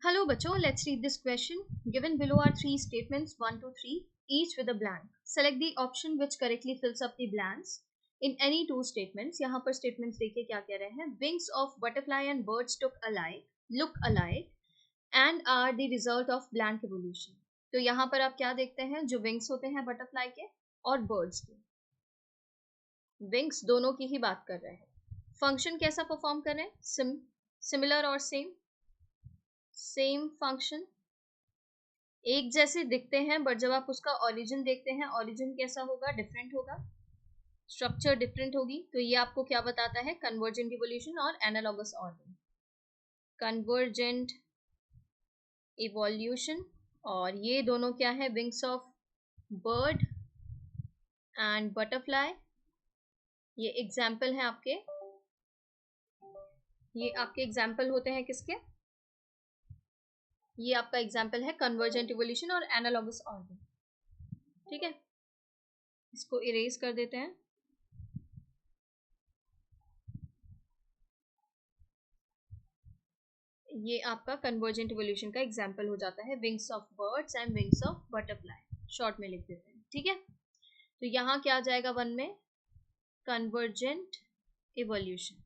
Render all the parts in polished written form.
Hello बच्चों, let's read this question. Given below are three statements 1 to 3, each with a blank. Select the option which correctly fills up the blanks in any two statements. यहाँ पर statements देखिए क्या कह रहे हैं. Wings of butterfly and birds look alike and are the result of blank evolution. तो यहाँ पर आप क्या देखते हैं, जो wings होते हैं butterfly के और birds के, wings दोनों की ही बात कर रहे हैं. Function कैसा perform कर रहे हैं? Similar और सेम फंक्शन, एक जैसे दिखते हैं, बट जब आप उसका ओरिजिन देखते हैं, ओरिजिन कैसा होगा? डिफरेंट होगा, स्ट्रक्चर डिफरेंट होगी. तो ये आपको क्या बताता है? कन्वर्जेंट इवोल्यूशन और एनालॉगस ऑर्डर. कन्वर्जेंट इवोल्यूशन, और ये दोनों क्या है? Wings of bird and butterfly. ये एग्जाम्पल है आपके, ये आपके एग्जाम्पल होते हैं किसके? ये आपका एग्जाम्पल है कन्वर्जेंट इवोल्यूशन और एनालॉगस ऑर्डर. ठीक है, इसको इरेज कर देते हैं. ये आपका कन्वर्जेंट इवोल्यूशन का एग्जाम्पल हो जाता है, wings of birds and wings of butterfly. Short में लिख देते हैं. ठीक है, तो यहाँ क्या आ जाएगा? 1 में कन्वर्जेंट इवोल्यूशन.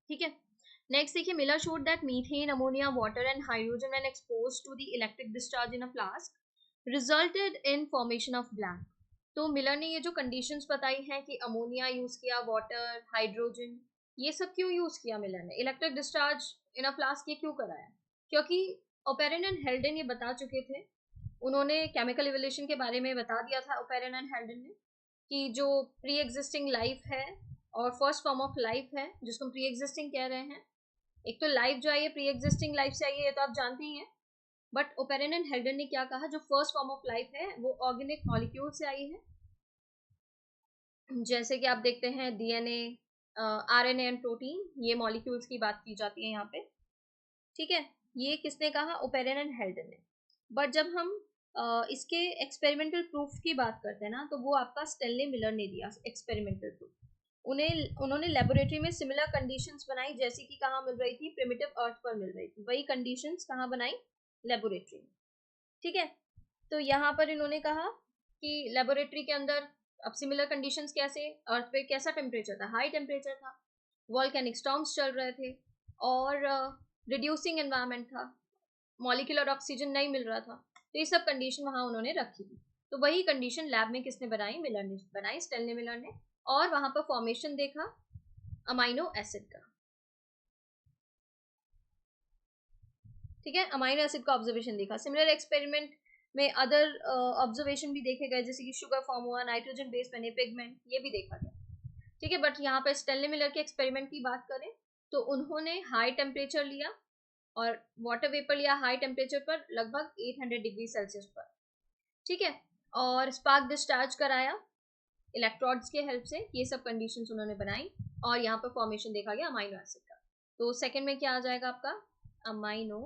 ठीक है, नेक्स्ट देखिए, Miller showed that methane, ammonia, water and hydrogen when exposed to the electric discharge in a flask resulted in formation of blank. तो मिलर ने ये जो कंडीशंस बताई हैं कि अमोनिया यूज किया, वाटर, हाइड्रोजन, ये सब क्यों यूज किया मिलर ने? Electric discharge in a flask ये क्यों कराया? क्योंकि ओपेरन एंड हेल्डन ये बता चुके थे, उन्होंने केमिकल इवोल्यूशन के बारे में बता दिया था ओपेरन एंड हेल्डन ने, कि जो प्री एग्जिस्टिंग लाइफ है और फर्स्ट फॉर्म ऑफ लाइफ है जिसको हम प्री एग्जिस्टिंग कह रहे हैं. एक तो लाइफ जो आई है प्री एग्जिस्टिंग लाइफ से आई है, ये तो आप जानते ही हैं. बट ओपेरन एंड हेल्डन ने क्या कहा? जो फर्स्ट फॉर्म ऑफ लाइफ है वो ऑर्गेनिक मॉलिक्यूल से आई है. जैसे कि आप देखते हैं डीएनए, आरएनए एंड प्रोटीन, ये मॉलिक्यूल्स की बात की जाती है यहाँ पे. ठीक है, ये किसने कहा? ओपेरन एंड हेल्डन ने. बट जब हम इसके एक्सपेरिमेंटल प्रूफ की बात करते हैं ना, तो वो आपका स्टेनले मिलर ने दिया एक्सपेरिमेंटल प्रूफ. उन्होंने लेबोरेटरी में सिमिलर कंडीशंस बनाई जैसी कि कहाँ मिल रही थी? प्रिमिटिव अर्थ पर मिल रही थी. वही कंडीशंस कहाँ बनाई? लेबोरेटरी में. ठीक है, तो यहाँ पर इन्होंने कहा कि लेबोरेटरी के अंदर अब सिमिलर कंडीशंस कैसे? अर्थ पे कैसा टेम्परेचर था? हाई टेम्परेचर था, वॉल्केनिक स्टॉर्म्स चल रहे थे और रिड्यूसिंग एनवायरनमेंट था, मॉलिक्यूलर ऑक्सीजन नहीं मिल रहा था. तो ये सब कंडीशन वहाँ उन्होंने रखी थी. तो वही कंडीशन लैब में किसने बनाई? मिलर ने बनाई, स्टेनले मिलर ने. और वहां पर फॉर्मेशन देखा अमाइनो एसिड का. ठीक है, अमाइनो एसिड का ऑब्जर्वेशन देखा. सिमिलर एक्सपेरिमेंट में अदर ऑब्जर्वेशन भी देखे गए, जैसे कि शुगर फॉर्म हुआ, नाइट्रोजन बेस बने, पिगमेंट, ये भी देखा गया. ठीक है, बट यहाँ पर स्टेनले मिलर के एक्सपेरिमेंट की बात करें तो उन्होंने हाई टेम्परेचर लिया और वाटर वेपर लिया हाई टेम्परेचर पर, लगभग 800 डिग्री सेल्सियस पर. ठीक है, और स्पार्क डिस्चार्ज कराया इलेक्ट्रोड्स के हेल्प से. ये सब कंडीशंस उन्होंने बनाई और यहाँ पर फॉर्मेशन देखा गया अमाइनो एसिड का. तो सेकंड में क्या आ जाएगा आपका? Amino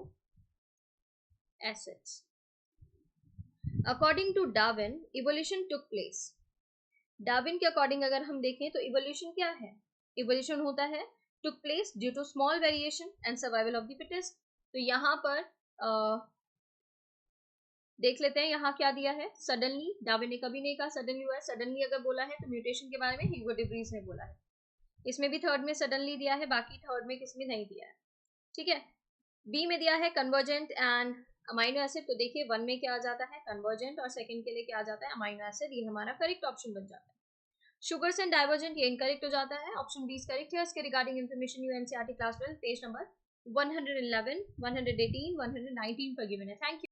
acids. According to Darwin, evolution took place. Darwin के अकॉर्डिंग अगर हम देखें तो इवोल्यूशन क्या है? इवोल्यूशन होता है took place due to small variation and survival of the fittest. तो यहाँ पर देख लेते हैं यहाँ क्या दिया है. सडनली, डार्विन ने कभी नहीं कहा सडनली हुआ है. सडनली अगर बोला है तो म्यूटेशन के बारे में ह्यूगो डे व्रीज ने बोला है. इसमें भी थर्ड में सडनली दिया है, बाकी थर्ड में किसी में नहीं दिया है. ठीक है, बी में दिया है कन्वर्जेंट एंड अमाइनो एसिड. तो देखिए 1 में क्या आ जाता है? कन्वर्जेंट, और सेकंड के लिए क्या आ जाता है? Amino acid. ये हमारा करेक्ट ऑप्शन बन जाता है. शुगर्स एंड डाइवर्जेंट, ये इनकरेक्ट हो जाता है. ऑप्शन बी इज करेक्ट है. इसके regarding information you NCERT class 12 page number 111, 118, 119 पर गिवन है. Thank you.